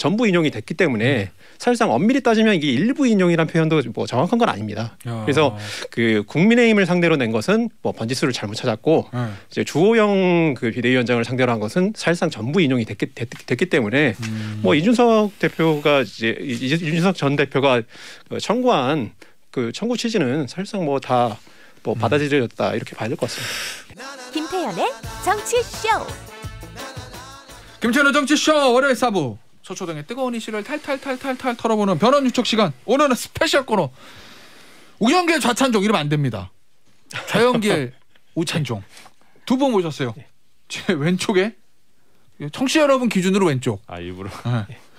전부 인용이 됐기 때문에 사실상 엄밀히 따지면 이게 일부 인용이라는 표현도 뭐 정확한 건 아닙니다. 그래서 그 국민의힘을 상대로 낸 것은 뭐 번지수를 잘못 찾았고 이제 주호영 그 비대위원장을 상대로 한 것은 사실상 전부 인용이 됐기 때문에 뭐 이준석 대표가 이준석 전 대표가 청구한 그 청구 취지는 사실상 뭐 다 뭐 받아들여졌다 이렇게 봐야 될 것 같습니다. 김태현의 정치쇼. 김태현의 정치쇼 월요일 4부. 서초동의 뜨거운 이슈를 탈탈탈탈탈 털어보는 변론 유척 시간. 오늘은 스페셜 코너. 우영길 좌찬종 이러면 안 됩니다. 좌영길 우찬종 두 분 모셨어요. 제 왼쪽에 청취자 여러분 기준으로 왼쪽. 일부러.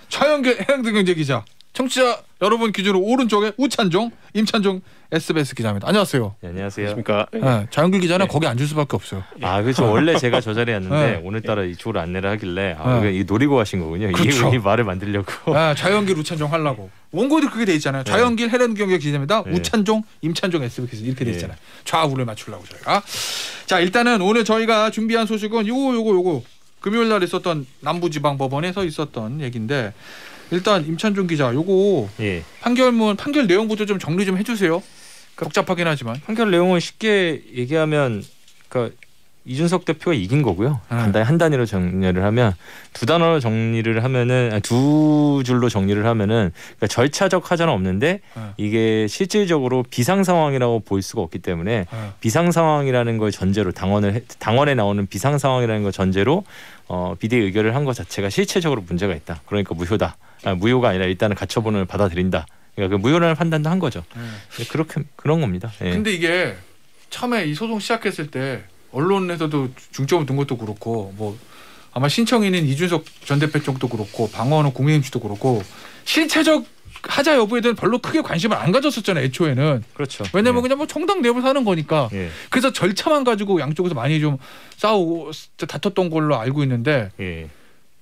좌영길 해양등경제 기자. 청취자 여러분 기준으로 오른쪽에 우찬종, 임찬종 SBS 기자입니다. 안녕하세요. 네, 안녕하세요. 안녕하십니까. 네, 좌영길 기자는 거기 앉을 수밖에 없어요. 그렇죠. 원래 제가 저 자리였는데 오늘따라 이쪽으로 안내를 하길래 이 노리고 하신 거군요. 그렇죠. 이 말을 만들려고. 좌영길 우찬종 하려고. 원고도 그렇게 돼 있잖아요. 좌영길 해양등경제 기자입니다. 우찬종, 임찬종 SBS 이렇게 돼 있잖아요. 좌우를 맞추려고 저희가. 자, 일단은 오늘 저희가 준비한 소식은 요거 금요일 날 있었던 남부지방법원에서 있었던 얘기인데 일단 임찬종 기자 요거 판결문 판결 내용부터 좀 정리 좀 해주세요. 복잡하긴 하지만 판결 내용은 쉽게 얘기하면 그러니까 이준석 대표가 이긴 거고요. 간단히 한 단위로 정리를 하면 두 단어로 정리를 하면은 두 줄로 정리를 하면은 그러니까 절차적 하자는 없는데 이게 실질적으로 비상 상황이라고 볼 수가 없기 때문에 비상 상황이라는 걸 전제로 당원에 나오는 비상 상황이라는 걸 전제로 비대위 의결을 한 것 자체가 실체적으로 문제가 있다. 그러니까 무효가 아니라 일단은 가처분을 받아들인다. 그러니까 그 무효라는 판단도 한 거죠. 그런 겁니다. 근데 이게 처음에 이 소송 시작했을 때 언론에서도 중점을 둔 것도 그렇고 뭐 아마 신청인인 이준석 전 대표 쪽도 그렇고 방어는 국민의힘 측도 그렇고 실체적 하자 여부에 대한 별로 크게 관심을 안 가졌었잖아요. 애초에는. 그렇죠. 왜냐면 그냥 뭐 정당 내부를 사는 거니까. 그래서 절차만 가지고 양쪽에서 많이 좀 싸우고 다퉜던 걸로 알고 있는데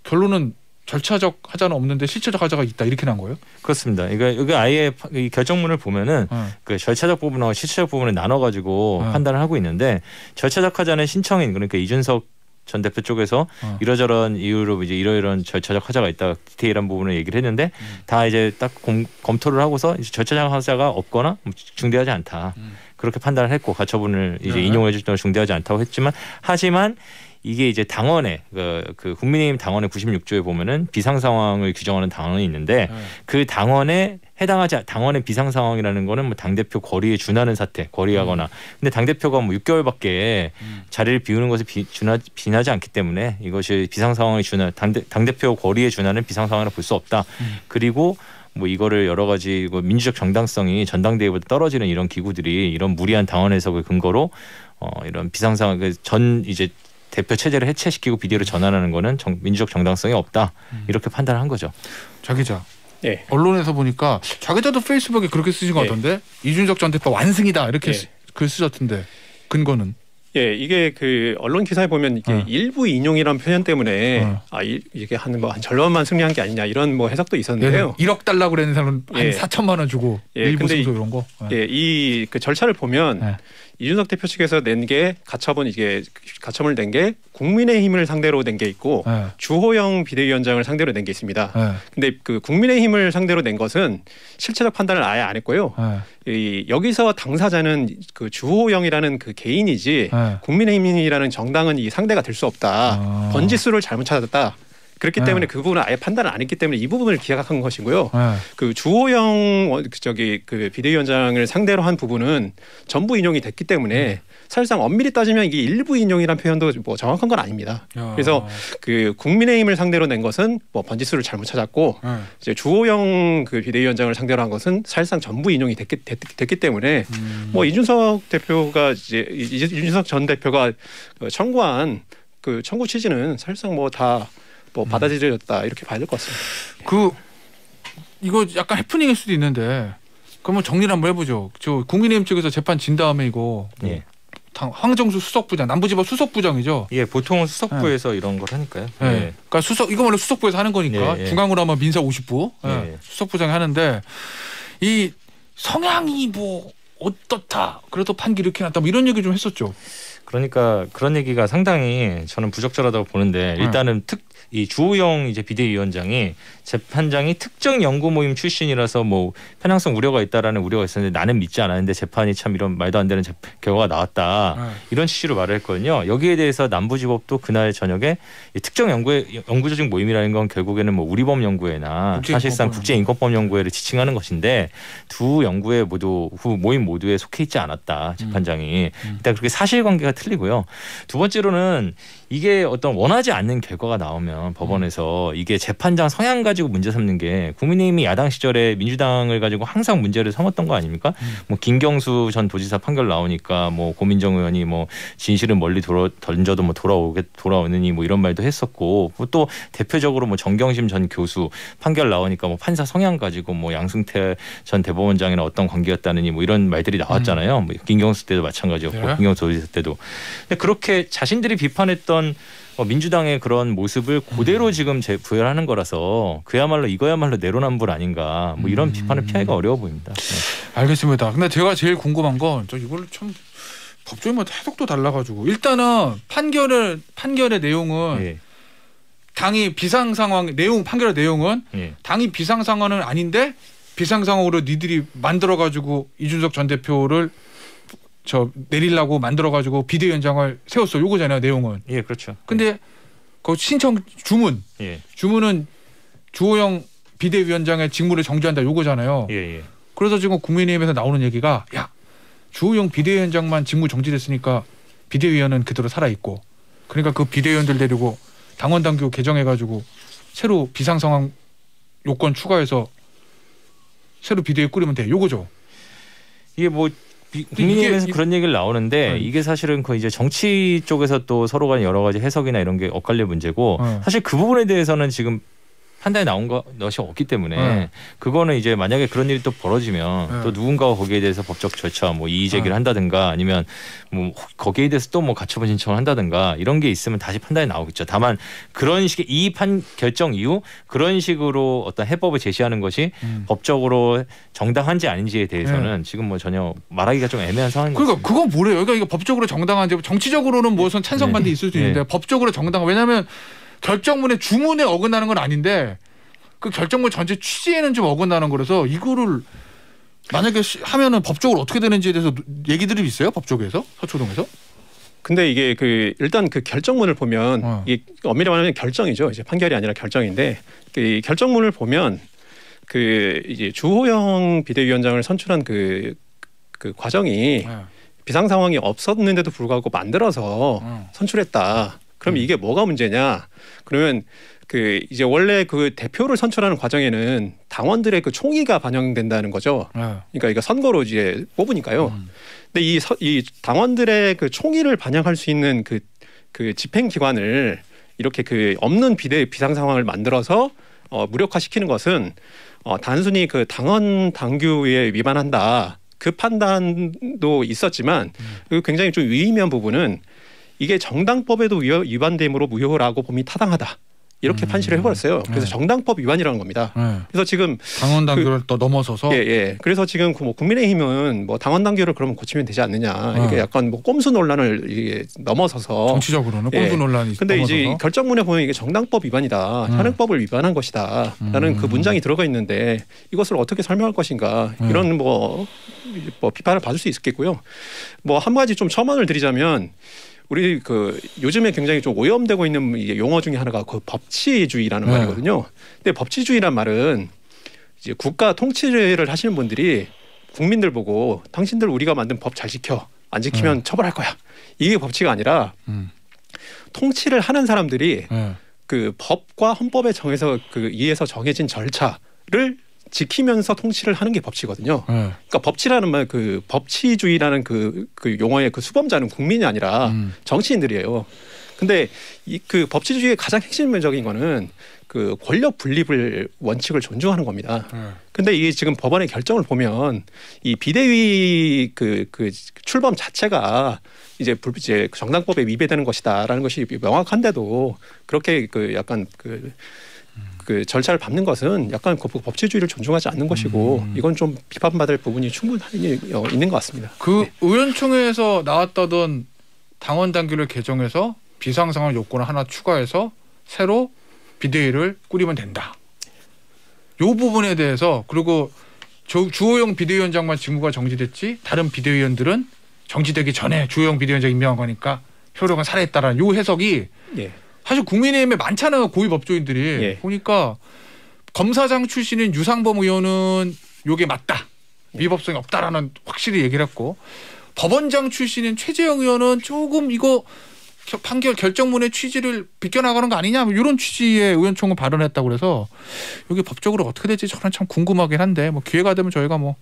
결론은 절차적 하자는 없는데 실체적 하자가 있다 이렇게 난 거예요? 그렇습니다. 이거 아예 이 결정문을 보면은 그 절차적 부분하고 실체적 부분을 나눠가지고 판단을 하고 있는데 절차적 하자는 신청인 그러니까 이준석 전 대표 쪽에서 이러저런 이유로 이제 이러이러한 절차적 하자가 있다 디테일한 부분을 얘기를 했는데 다 이제 딱 검토를 하고서 이제 절차적 하자가 없거나 중대하지 않다 그렇게 판단을 했고 가처분을 이제 인용해 줄 때는 중대하지 않다고 하지만 이게 이제 당원의 그 국민의힘 당원의 96조에 보면은 비상 상황을 규정하는 당원이 있는데 그 당원의 비상 상황이라는 거는 뭐 당 대표 거리에 준하는 사태, 거리하거나 근데 당 대표가 뭐 6개월밖에 자리를 비우는 것에 비나지 않기 때문에 이것이 비상 상황에 당 대표 거리에 준하는 비상 상황이라 볼 수 없다. 그리고 뭐 이거를 여러 가지 민주적 정당성이 전당대회보다 떨어지는 이런 기구들이 이런 무리한 당원 해석을 근거로 이런 비상 상황 이제 대표 체제를 해체시키고 비대위로 전환하는 거는 민주적 정당성이 없다. 이렇게 판단을 한 거죠. 자 기자. 언론에서 보니까 자 기자도 페이스북에 그렇게 쓰신 것 같던데 이준석 전 대표 완승이다 이렇게 글 쓰셨던데 근거는? 이게 그 언론 기사에 보면 이게 일부 인용이라는 표현 때문에 이게 한 절반만 승리한 게 아니냐 이런 뭐 해석도 있었는데요. 1억 달라고 그랬는 사람은 한 4천만 원 주고 일부 승소 이런 거. 이 그 절차를 보면 이준석 대표 측에서 낸 게 가처분을 낸 게 국민의힘을 상대로 낸 게 있고 주호영 비대위원장을 상대로 낸 게 있습니다. 근데 그 국민의힘을 상대로 낸 것은 실체적 판단을 아예 안 했고요. 여기서 당사자는 그 주호영이라는 그 개인이지 국민의힘이라는 정당은 이 상대가 될 수 없다. 번지수를 잘못 찾았다. 그렇기 때문에 그 부분은 아예 판단을 안 했기 때문에 이 부분을 기각한 것이고요. 그 주호영 그 비대위원장을 상대로 한 부분은 전부 인용이 됐기 때문에 사실상 엄밀히 따지면 이게 일부 인용이라는 표현도 뭐 정확한 건 아닙니다. 그래서 그 국민의힘을 상대로 낸 것은 뭐 번지수를 잘못 찾았고 이제 주호영 그 비대위원장을 상대로 한 것은 사실상 전부 인용이 됐기 때문에 뭐 이준석 전 대표가 청구한 그 청구 취지는 사실상 뭐 다 받아들여졌다 이렇게 봐야 될 것 같습니다. 이거 약간 해프닝일 수도 있는데 그러면 정리를 한번 해보죠. 저 국민의힘 측에서 재판 진 다음에 이거 황정수 수석부장 남부지법 수석부장이죠. 보통은 수석부에서 이런 걸 하니까요. 그러니까 이거 원래 수석부에서 하는 거니까 중앙으로 하면 민사 50부 수석부장이 하는데 이 성향이 뭐 어떻다 그래도 판기 이렇게 났다 뭐 이런 얘기 좀 했었죠. 그러니까 그런 얘기가 상당히 저는 부적절하다고 보는데 일단은 이 주호영 이제 비대위원장이 재판장이 특정 연구 모임 출신이라서 뭐 편향성 우려가 있다라는 우려가 있었는데 나는 믿지 않았는데 재판이 참 이런 말도 안 되는 결과가 나왔다 이런 취지로 말을 했거든요. 여기에 대해서 남부지법도 그날 저녁에 이 특정 연구조직 모임이라는 건 결국에는 뭐 우리법 연구회나 사실상 국제인권법 연구회를 지칭하는 것인데 두 연구회 모임 모두에 속해 있지 않았다 재판장이. 일단 그렇게 사실관계가 틀리고요. 두 번째로는 이게 어떤 원하지 않는 결과가 나오면 법원에서 이게 재판장 성향 가지고 문제 삼는 게 국민의힘이 야당 시절에 민주당을 가지고 항상 문제를 삼았던 거 아닙니까? 뭐 김경수 전 도지사 판결 나오니까 뭐 고민정 의원이 뭐 진실은 멀리 던져도 뭐 돌아오느니 뭐 이런 말도 했었고 또 대표적으로 뭐 정경심 전 교수 판결 나오니까 뭐 판사 성향 가지고 뭐 양승태 전 대법원장이나 어떤 관계였다느니 뭐 이런 말들이 나왔잖아요. 뭐 김경수 때도 마찬가지였고 네. 김경수 도지사 때도. 근데 그렇게 자신들이 비판했던 민주당의 그런 모습을 그대로 지금 부여하는 거라서 이거야말로 내로남불 아닌가 뭐 이런 비판을 피하기가 어려워 보입니다. 네. 알겠습니다. 근데 제가 제일 궁금한 건 이걸 참 법조인마다 해석도 달라가지고 일단은 판결의 내용은 예. 당이 비상 상황 판결의 내용은 예. 당이 비상 상황은 아닌데 비상 상황으로 니들이 만들어가지고 이준석 전 대표를 내리려고 만들어가지고 비대위원장을 세웠어. 요거잖아요. 내용은. 예, 그렇죠. 근데 그 신청 주문은 주호영 비대위원장의 직무를 정지한다. 요거잖아요. 예. 그래서 지금 국민의힘에서 나오는 얘기가 야 주호영 비대위원장만 직무 정지됐으니까 비대위원은 그대로 살아있고 그러니까 그 비대위원들 데리고 당원 당규 개정해가지고 새로 비상 상황 요건 추가해서 새로 비대위 꾸리면 돼. 요거죠. 이게 뭐 국민의힘에서 그런 얘기를 나오는데 이게 사실은 이제 정치 쪽에서 또 서로 간 여러 가지 해석이나 이런 게 엇갈릴 문제고 사실 그 부분에 대해서는 지금 판단이 나온 것이 없기 때문에 그거는 이제 만약에 그런 일이 또 벌어지면 또 누군가가 거기에 대해서 법적 절차 뭐 이의 제기를 한다든가 아니면 뭐 거기에 대해서 또 뭐 가처분 신청을 한다든가 이런 게 있으면 다시 판단이 나오겠죠. 다만 그런 식의 이 결정 이후 그런 식으로 어떤 해법을 제시하는 것이 법적으로 정당한지 아닌지에 대해서는 지금 뭐 전혀 말하기가 좀 애매한 상황인 것 같습니다. 그건 뭐래요? 그러니까 이거 법적으로 정당한지 정치적으로는 무슨 찬성 반대 있을 수 있는데 법적으로 정당한 왜냐하면 결정문의 주문에 어긋나는 건 아닌데 그 결정문 전체 취지에는 좀 어긋나는 거라서 이거를 만약에 하면은 법적으로 어떻게 되는지에 대해서 얘기들이 있어요? 법조계에서? 서초동에서? 근데 이게 일단 그 결정문을 보면 이게 엄밀히 말하면 결정이죠. 이제 판결이 아니라 결정인데 그 결정문을 보면 이제 주호영 비대위원장을 선출한 그 과정이 비상 상황이 없었는데도 불구하고 만들어서 선출했다. 그럼 이게 뭐가 문제냐? 그러면 이제 원래 그 대표를 선출하는 과정에는 당원들의 그 총의가 반영된다는 거죠. 그러니까 이거 선거로 이제 뽑으니까요. 근데 이 당원들의 그 총의를 반영할 수 있는 그 집행 기관을 이렇게 없는 비상 상황을 만들어서 무력화시키는 것은 단순히 그 당원 당규에 위반한다. 그 판단도 있었지만 굉장히 좀 유의미한 부분은 이게 정당법에도 위반됨으로 무효라고 봄이 타당하다. 이렇게 판시를 해버렸어요. 그래서 정당법 위반이라는 겁니다. 그래서 지금 당원 당규를 또 넘어서서 그래서 지금 뭐 국민의힘은 뭐 당원 당규를 그러면 고치면 되지 않느냐. 이게 약간 뭐 꼼수 논란을 이게 넘어서서 정치적으로는 꼼수 논란이. 근데 넘어서서. 이제 결정문에 보면 이게 정당법 위반이다. 현행법을 위반한 것이다라는 그 문장이 들어가 있는데 이것을 어떻게 설명할 것인가 이런 뭐 비판을 받을 수 있겠고요. 뭐 한 가지 좀 첨언을 드리자면. 우리 요즘에 굉장히 좀 오염되고 있는 이게 용어 중에 하나가 법치주의라는 말이거든요. 근데 법치주의란 말은 이제 국가 통치를 하시는 분들이 국민들 보고 당신들 우리가 만든 법 잘 지켜. 안 지키면 처벌할 거야. 이게 법치가 아니라 통치를 하는 사람들이 그 법과 헌법에 의해서 정해진 절차를 지키면서 통치를 하는 게 법치거든요. 그러니까 법치라는 말, 법치주의라는 그 용어의 그 수범자는 국민이 아니라 정치인들이에요. 근데 그 법치주의의 가장 핵심적인 거는 그 권력 분립을 원칙을 존중하는 겁니다. 근데 이게 지금 법원의 결정을 보면 이 비대위 그 출범 자체가 이제 정당법에 위배되는 것이다라는 것이 명확한데도 그렇게 약간 그 절차를 밟는 것은 약간 법치주의를 존중하지 않는 것이고 이건 좀 비판받을 부분이 충분히 있는 것 같습니다. 의원총회에서 나왔다던 당원 당규를 개정해서 비상상황 요건을 하나 추가해서 새로 비대위를 꾸리면 된다. 요 부분에 대해서 그리고 주호영 비대위원장만 직무가 정지됐지 다른 비대위원들은 정지되기 전에 주호영 비대위원장 임명한 거니까 효력은 살아있다라는 요 해석이 예. 사실 국민의힘에 많잖아요. 고위 법조인들이. 예. 보니까 검사장 출신인 유상범 의원은 요게 맞다. 위법성이 없다라는 확실히 얘기를 했고 법원장 출신인 최재형 의원은 조금 이거 판결 결정문의 취지를 비껴나가는 거 아니냐 이런 취지의 의원총회 발언했다고 그래서 여기 법적으로 어떻게 될지 저는 참 궁금하긴 한데 뭐 기회가 되면 저희가 뭐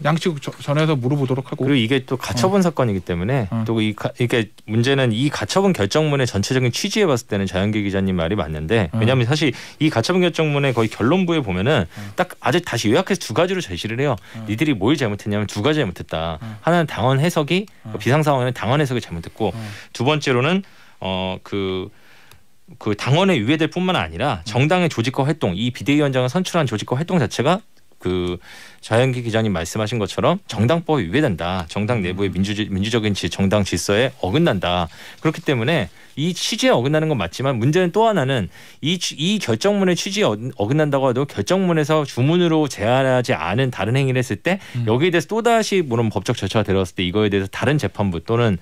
양측 전해서 물어보도록 하고 그리고 이게 또 가처분 사건이기 때문에 또 이게 문제는 이 가처분 결정문의 전체적인 취지에 봤을 때는 자연계 기자님 말이 맞는데 왜냐하면 사실 이 가처분 결정문의 거의 결론부에 보면은 딱 아주 다시 요약해서 두 가지로 제시를 해요. 니들이 뭘 잘못했냐면 두 가지 잘못했다. 하나는 당원 해석이 비상 상황에는 당원 해석이 잘못했고 두 번째로는 그 당원에 유예될 뿐만 아니라 정당의 조직과 활동 이 비대위원장을 선출한 조직과 활동 자체가 그 자연기 기자님 말씀하신 것처럼 정당법에 위배된다. 정당 내부의 민주적인 정당 질서에 어긋난다. 그렇기 때문에 이 취지에 어긋나는 건 맞지만 문제는 또 하나는 이 결정문의 취지에 어긋난다고 해도 결정문에서 주문으로 제한하지 않은 다른 행위를 했을 때 여기에 대해서 또다시 물론 법적 절차가 들어갔을 때 이거에 대해서 다른 재판부 또는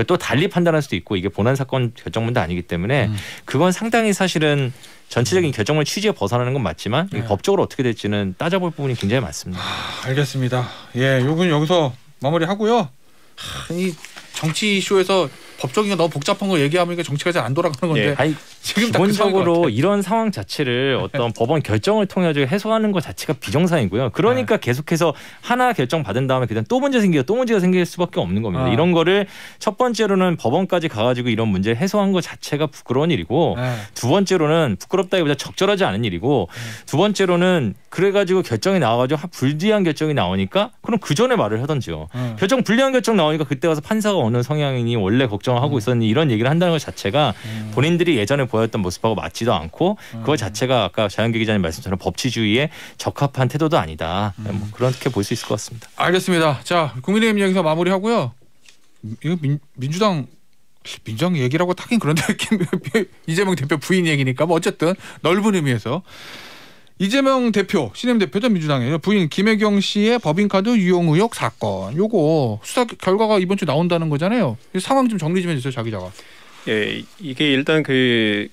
또 달리 판단할 수도 있고 이게 본안 사건 결정문도 아니기 때문에 그건 상당히 사실은 전체적인 결정문 취지에 벗어나는 건 맞지만 법적으로 어떻게 될지는 따져볼 부분이 굉장히 많습니다. 알겠습니다. 예, 요건 여기서 마무리하고요. 이 정치 이슈에서 법적인 거 너무 복잡한 거 얘기하면 이게 정치가 잘 안 돌아가는 건데. 예, 아니, 지금 기본적으로 이런 상황 자체를 어떤 법원 결정을 통해 해소하는 것 자체가 비정상이고요. 그러니까 계속해서 하나 결정 받은 다음에 그다음 또 문제 생기고 또 문제가 생길 수밖에 없는 겁니다. 이런 거를 첫 번째로는 법원까지 가가지고 이런 문제를 해소한 것 자체가 부끄러운 일이고 두 번째로는 부끄럽다기보다 적절하지 않은 일이고 두 번째로는 그래가지고 결정이 나와가지고 불리한 결정이 나오니까 그럼 그 전에 말을 하던지요. 결정 불리한 결정 나오니까 그때 가서 판사가 어느 성향이니 원래 걱정을 하고 있었니 이런 얘기를 한다는 것 자체가 본인들이 예전에 보였던 모습하고 맞지도 않고 그거 자체가 아까 자연계 기자님 말씀처럼 법치주의에 적합한 태도도 아니다. 뭐 그렇게 볼 수 있을 것 같습니다. 알겠습니다. 자, 국민의힘 여기서 마무리하고요. 이거 민주당 얘기라고 하긴 그런데 이재명 대표 부인 얘기니까 뭐 어쨌든 넓은 의미에서 이재명 대표, 신임 대표죠 민주당의 부인 김혜경 씨의 법인카드 유용 의혹 사건, 요거 수사 결과가 이번 주 나온다는 거잖아요. 상황 좀 정리 좀 해주세요, 자 기자가. 예, 이게 일단 그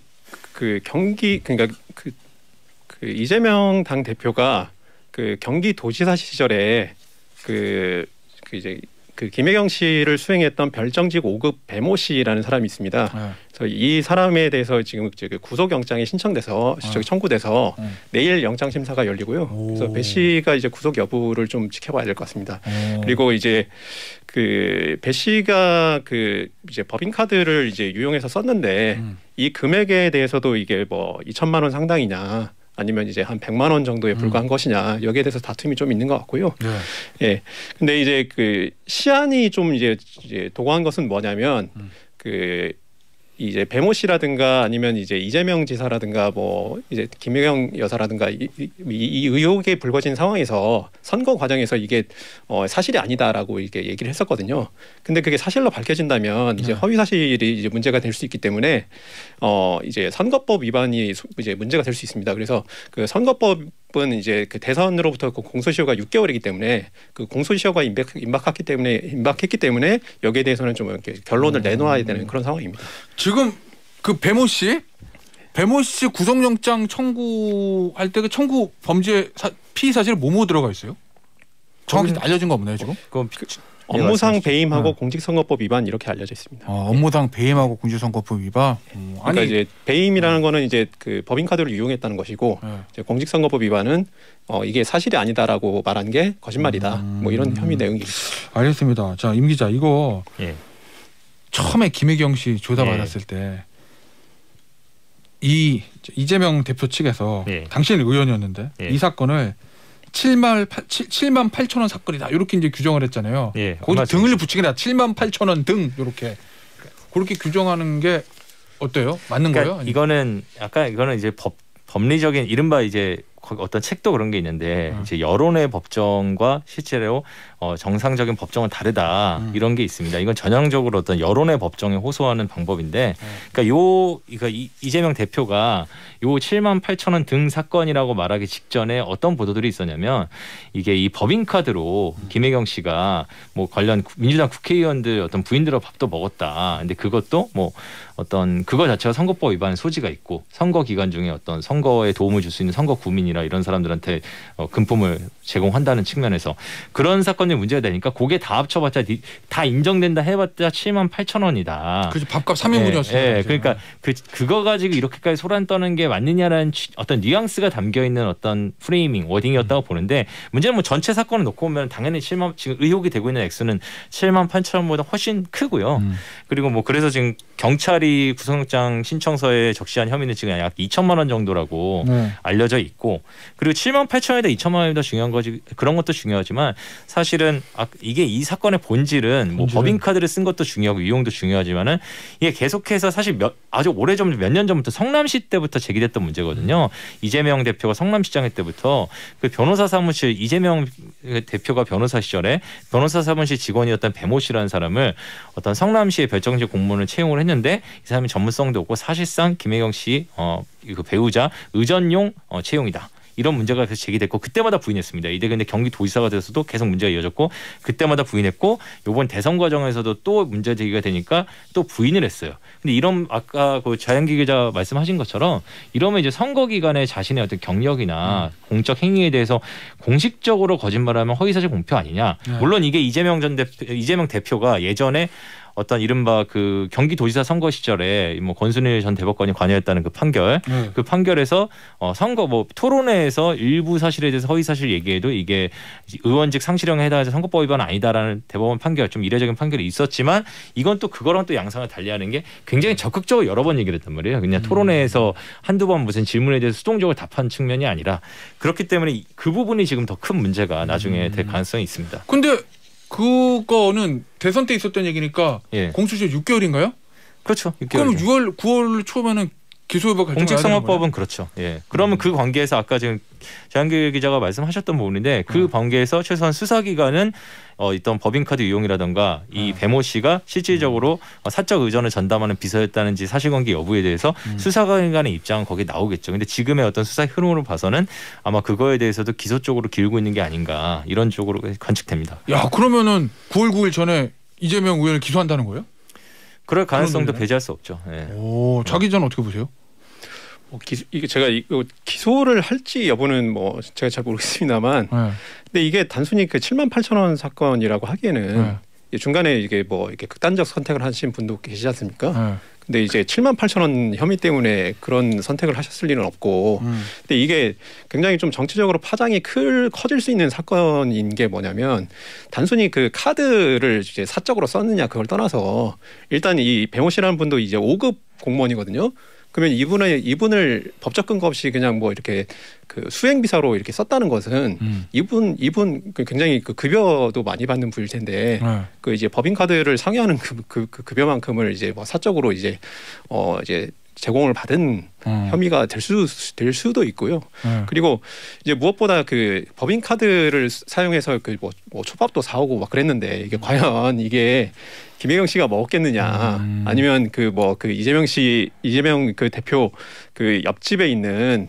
경기 그러니까 그 이재명 당 대표가 그 경기도지사 시절에 이제 그 김혜경 씨를 수행했던 별정직 5급 배모 씨라는 사람이 있습니다. 그래서 이 사람에 대해서 지금 구속영장이 신청돼서 청구돼서 내일 영장 심사가 열리고요. 그래서 배 씨가 이제 구속 여부를 좀 지켜봐야 될 것 같습니다. 그리고 이제 그 배 씨가 이제 법인카드를 이제 유용해서 썼는데 이 금액에 대해서도 이게 뭐 2천만 원 상당이냐. 아니면 이제 한 100만 원 정도에 불과한 것이냐 여기에 대해서 다툼이 좀 있는 것 같고요. 예. 근데 이제 그 시안이 좀 이제 도구한 것은 뭐냐면 이제 배모 씨라든가 아니면 이제 이재명 지사라든가 뭐 이제 김혜경 여사라든가 이 의혹에 불거진 상황에서 선거 과정에서 이게 사실이 아니다라고 이렇게 얘기를 했었거든요. 근데 그게 사실로 밝혀진다면 이제 허위 사실이 이제 문제가 될 수 있기 때문에 이제 선거법 위반이 이제 문제가 될 수 있습니다. 그래서 그 선거법은 이제 그 대선으로부터 그 공소시효가 6개월이기 때문에 그 공소시효가 임박했기 때문에 여기에 대해서는 좀 이렇게 결론을 내놓아야 되는 그런 상황입니다. 지금 그 배모 씨 구속영장 청구할 때 그 청구 범죄 피의 사실이 뭐뭐 들어가 있어요? 정확히 알려진 거 없나요 지금? 업무상 배임하고 공직선거법 위반 이렇게 알려져 있습니다. 업무상 배임하고 공직선거법 위반. 그러니까 이제 배임이라는 거는 이제 그 법인카드를 이용했다는 것이고 이제 공직선거법 위반은 이게 사실이 아니다라고 말한 게 거짓말이다. 뭐 이런 혐의 내용이겠죠. 알겠습니다. 자, 임 기자 이거 처음에 김혜경 씨 조사 받았을 때 이재명 대표 측에서 당신이 의원이었는데 이 사건을 7만 8천 원 사건이다 이렇게 이제 규정을 했잖아요. 거기 등을 붙이긴 해. 7만 8천 원 등 이렇게 그렇게 규정하는 게 어때요? 맞는 거예요? 이거는 이제 법리적인 이른바 이제 어떤 책도 그런 게 있는데 이제 여론의 법정과 실제로 정상적인 법정은 다르다 이런 게 있습니다. 이건 전형적으로 어떤 여론의 법정에 호소하는 방법인데, 그러니까 이재명 대표가 요 7만 8천 원 등 사건이라고 말하기 직전에 어떤 보도들이 있었냐면 이게 이 법인카드로 김혜경 씨가 뭐 관련 민주당 국회의원들 어떤 부인들과 밥도 먹었다. 근데 그것도 뭐 어떤 그거 자체가 선거법 위반 소지가 있고 선거 기간 중에 어떤 선거에 도움을 줄 수 있는 선거 구민이나 이런 사람들한테 금품을 제공한다는 측면에서 그런 사건이 문제가 되니까 그게 다 합쳐봤자 다 인정된다 해봤자 7만 8천 원이다. 그렇죠. 밥값 3인분이었어요. 예, 그러니까 그거 가지고 이렇게까지 소란 떠는 게 맞느냐라는 어떤 뉘앙스가 담겨 있는 어떤 프레이밍 워딩이었다고 보는데, 문제는 뭐 전체 사건을 놓고 보면 당연히 지금 의혹이 되고 있는 액수는 7만 8천 원보다 훨씬 크고요. 그리고 뭐 그래서 지금 경찰이 구속영장 신청서에 적시한 혐의는 지금 약 2천만 원 정도라고 알려져 있고, 그리고 7만 8천 원에다 2천만 원이 더 중요한 거지. 그런 것도 중요하지만 사실은 이게 이 사건의 본질은 뭐 법인카드를 쓴 것도 중요하고 유용도 중요하지만은 이게 계속해서 사실 아주 오래전 몇 년 전부터 성남시 때부터 제기됐던 문제거든요. 이재명 대표가 성남시장 할 때부터 그 변호사 사무실, 이재명 대표가 변호사 시절에 변호사 사무실 직원이었던 배모 씨라는 사람을 어떤 성남시의 별정직 공무원을 채용을 했는데 이 사람이 전문성도 없고 사실상 김혜경 씨 그 배우자 의전용 채용이다. 이런 문제가 계속 제기됐고 그때마다 부인했습니다. 이제 근데 경기도지사가 돼서도 계속 문제가 이어졌고 그때마다 부인했고 이번 대선 과정에서도 또 문제 제기가 되니까 또 부인을 했어요. 근데 이런 아까 그 자연기 기자 말씀하신 것처럼 이러면 이제 선거 기간에 자신의 어떤 경력이나 공적 행위에 대해서 공식적으로 거짓말하면 허위사실 공표 아니냐. 물론 이게 이재명 대표가 예전에 어떤 이른바 그 경기도지사 선거 시절에 뭐 권순일 전 대법관이 관여했다는 그 판결, 그 판결에서 선거 뭐 토론회에서 일부 사실에 대해서 허위 사실 얘기해도 이게 의원직 상실형에 해당해서 선거법 위반 아니다라는 대법원 판결, 좀 이례적인 판결이 있었지만 이건 또 그거랑 또 양상을 달리하는 게 굉장히 적극적으로 여러 번 얘기를 했단 말이에요. 그냥 토론회에서 한두 번 무슨 질문에 대해서 수동적으로 답한 측면이 아니라 그렇기 때문에 그 부분이 지금 더 큰 문제가 나중에 될 가능성이 있습니다. 근데 그거는 대선 때 있었던 얘기니까 공소시효 6개월인가요? 그렇죠. 6개월. 그럼 9월 초면은 기소유예 공직선거법은 그렇죠. 예. 그러면 그 관계에서 아까 지금 장한길 기자가 말씀하셨던 부분인데 그 관계에서 최소한 수사기관은 있던 법인카드 이용이라든가 이 배모 씨가 실질적으로 사적 의전을 전담하는 비서였다는지 사실관계 여부에 대해서 수사기관의 입장은 거기에 나오겠죠. 근데 지금의 어떤 수사 흐름으로 봐서는 아마 그거에 대해서도 기소 쪽으로 기울고 있는 게 아닌가 이런 쪽으로 관측됩니다. 야, 그러면은 9월 9일 전에 이재명 의원을 기소한다는 거예요? 그럴 가능성도 배제할 수 없죠. 예. 오, 자 기자는 어떻게 보세요? 이게 제가 기소를 할지 여부는 뭐 제가 잘 모르겠습니다만, 근데 이게 단순히 그 7만 8천 원 사건이라고 하기에는 중간에 이게 뭐 이렇게 극단적 선택을 하신 분도 계시지 않습니까? 근데 이제 7만 8천 원 혐의 때문에 그런 선택을 하셨을 리는 없고, 근데 이게 굉장히 좀 정치적으로 파장이 커질 수 있는 사건인 게 뭐냐면 단순히 그 카드를 이제 사적으로 썼느냐 그걸 떠나서 일단 이 배모 씨라는 분도 이제 5급 공무원이거든요. 그러면 이분을 법적 근거 없이 그냥 뭐 이렇게 그 수행비서로 이렇게 썼다는 것은 이분 굉장히 그 급여도 많이 받는 분일 텐데 그 이제 법인카드를 상회하는 그 급여만큼을 이제 뭐 사적으로 이제 제공을 받은 혐의가 될 수도 있고요. 그리고 이제 무엇보다 그 법인카드를 사용해서 그 뭐 초밥도 사오고 막 그랬는데 이게 과연 이게 김혜경 씨가 먹었겠느냐, 아니면 그 이재명 그 대표 그 옆집에 있는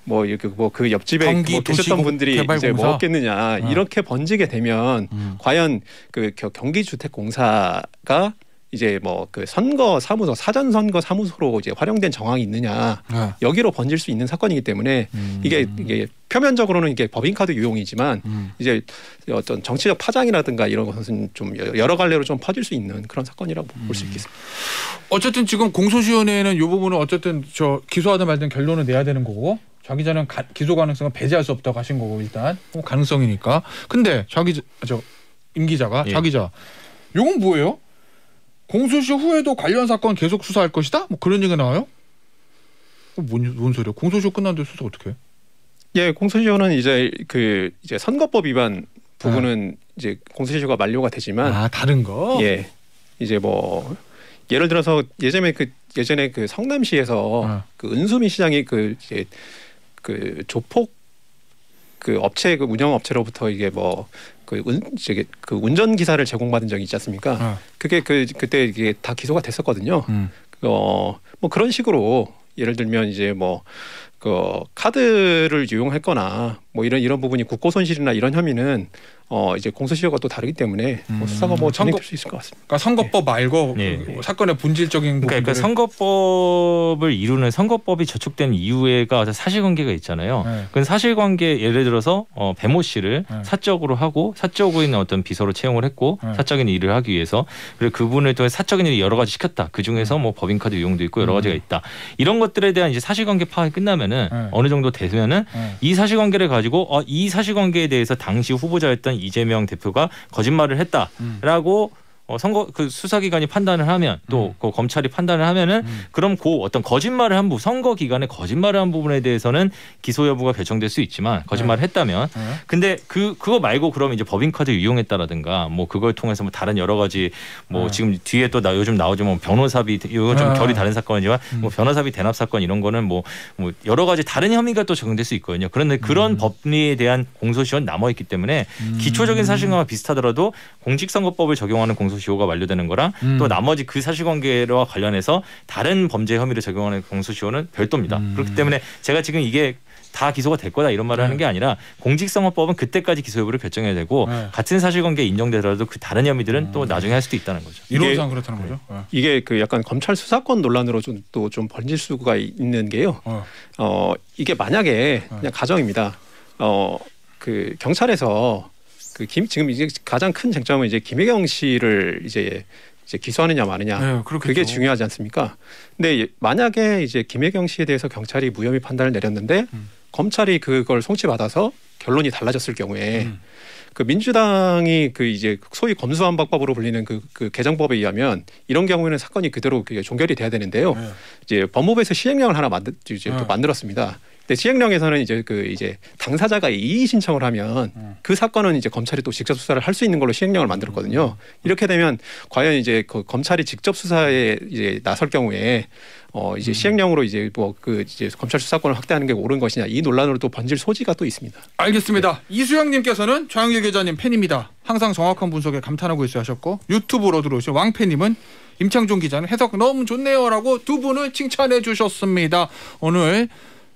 뭐 이렇게 뭐 그 옆집에 뭐 계셨던 분들이 이제 먹었겠느냐, 이렇게 번지게 되면 과연 그 경기주택공사가 이제 뭐 그 선거 사무소, 사전 선거 사무소로 이제 활용된 정황이 있느냐, 여기로 번질 수 있는 사건이기 때문에 이게 표면적으로는 이게 법인카드 유용이지만 이제 어떤 정치적 파장이라든가 이런 것은 좀 여러 갈래로 좀 퍼질 수 있는 그런 사건이라고 볼 수 있겠습니다. 어쨌든 지금 공소시효에는 이 부분은 어쨌든 기소하든 말든 결론을 내야 되는 거고, 자 기자는 기소 가능성은 배제할 수 없다고 하신 거고, 일단 가능성이니까. 근데 임 기자가 자 기자, 이건 뭐예요? 공소시효 후에도 관련 사건 계속 수사할 것이다? 뭐 그런 얘기가 나와요? 뭔 소리야? 공소시효 끝났는데 수사 어떻게 해? 예, 공소시효는 이제 선거법 위반 부분은 이제 공소시효가 만료가 되지만 다른 거? 예, 이제 뭐 예를 들어서 예전에 그 성남시에서 그 은수미 시장이 그 조폭 그 업체 그 운영 업체로부터 이게 뭐 그 운전 기사를 제공받은 적이 있지 않습니까? 그게 그때 이게 다 기소가 됐었거든요. 뭐 그런 식으로 예를 들면 이제 뭐 그 카드를 이용했거나 뭐 이런 부분이 국고손실이나 이런 혐의는 이제 공소시효가 또 다르기 때문에 뭐 수사가 뭐 진행될 수 있을 것 같습니다. 그러니까 선거법 말고 그 사건의 본질적인 그러니까 선거법을 이루는 선거법이 저촉된 이유에가 사실관계가 있잖아요. 그 사실관계 예를 들어서 배모 씨를 사적으로 하고 사적인 어떤 비서로 채용을 했고 사적인 일을 하기 위해서 그리고 그분을 통해 사적인 일을 여러 가지 시켰다. 그 중에서 뭐 법인카드 이용도 있고 여러 가지가 있다. 이런 것들에 대한 이제 사실관계 파악이 끝나면은 어느 정도 되면은 이 사실관계를 가지고 이 사실관계에 대해서 당시 후보자였던 이재명 대표가 거짓말을 했다라고 선거 그 수사기관이 판단을 하면 또 그 검찰이 판단을 하면은 그럼 그 어떤 거짓말을 한 선거 기간에 거짓말을 한 부분에 대해서는 기소 여부가 결정될 수 있지만 거짓말을 했다면 근데 그거 말고 그러면 이제 법인카드 이용했다라든가 뭐 그걸 통해서 뭐 다른 여러 가지 뭐 지금 뒤에 또 요즘 나오지만 변호사비 이건 좀 결이 다른 사건이지만 뭐 변호사비 대납 사건 이런 거는 뭐 여러 가지 다른 혐의가 또 적용될 수 있거든요. 그런데 그런 법리에 대한 공소시효는 남아 있기 때문에 기초적인 사실관계와 비슷하더라도 공직선거법을 적용하는 공소시효가 완료되는 거랑 또 나머지 그 사실관계와 관련해서 다른 범죄 혐의를 적용하는 공소시효는 별도입니다. 그렇기 때문에 제가 지금 이게 다 기소가 될 거다 이런 말을 하는 게 아니라 공직선거법은 그때까지 기소 여부를 결정해야 되고 같은 사실관계에 인정되더라도 그 다른 혐의들은 또 나중에 할 수도 있다는 거죠. 이론상 그렇다는 거죠. 이게 그 약간 검찰 수사권 논란으로 좀 번질 수가 있는 게요. 이게 만약에 그냥 가정입니다. 그 경찰에서 지금 이제 가장 큰 쟁점은 이제 김혜경 씨를 이제 기소하느냐 마느냐 그게 중요하지 않습니까? 근데 만약에 이제 김혜경 씨에 대해서 경찰이 무혐의 판단을 내렸는데 검찰이 그걸 송치받아서 결론이 달라졌을 경우에 그 민주당이 그 이제 소위 검수완박법으로 불리는 그 개정법에 의하면 이런 경우에는 사건이 그대로 종결이 돼야 되는데요. 이제 법무부에서 시행령을 하나 또 만들었습니다. 근데 시행령에서는 이제 당사자가 이의 신청을 하면 그 사건은 이제 검찰이 또 직접 수사를 할 수 있는 걸로 시행령을 만들었거든요. 이렇게 되면 과연 이제 그 검찰이 직접 수사에 이제 나설 경우에 이제 시행령으로 이제 이제 검찰 수사권을 확대하는 게 옳은 것이냐 이 논란으로 또 번질 소지가 또 있습니다. 알겠습니다. 이수영님께서는 좌영길 기자님 팬입니다. 항상 정확한 분석에 감탄하고 있어야 하셨고 유튜브로 들어오신 왕팬님은 임창종 기자는 해석 너무 좋네요라고 두 분을 칭찬해 주셨습니다. 오늘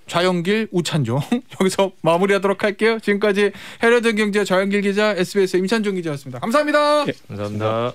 좌영길 우찬종 여기서 마무리하도록 할게요. 지금까지 헤럴드 경제 좌영길 기자 SBS 임찬종 기자였습니다. 감사합니다. 감사합니다.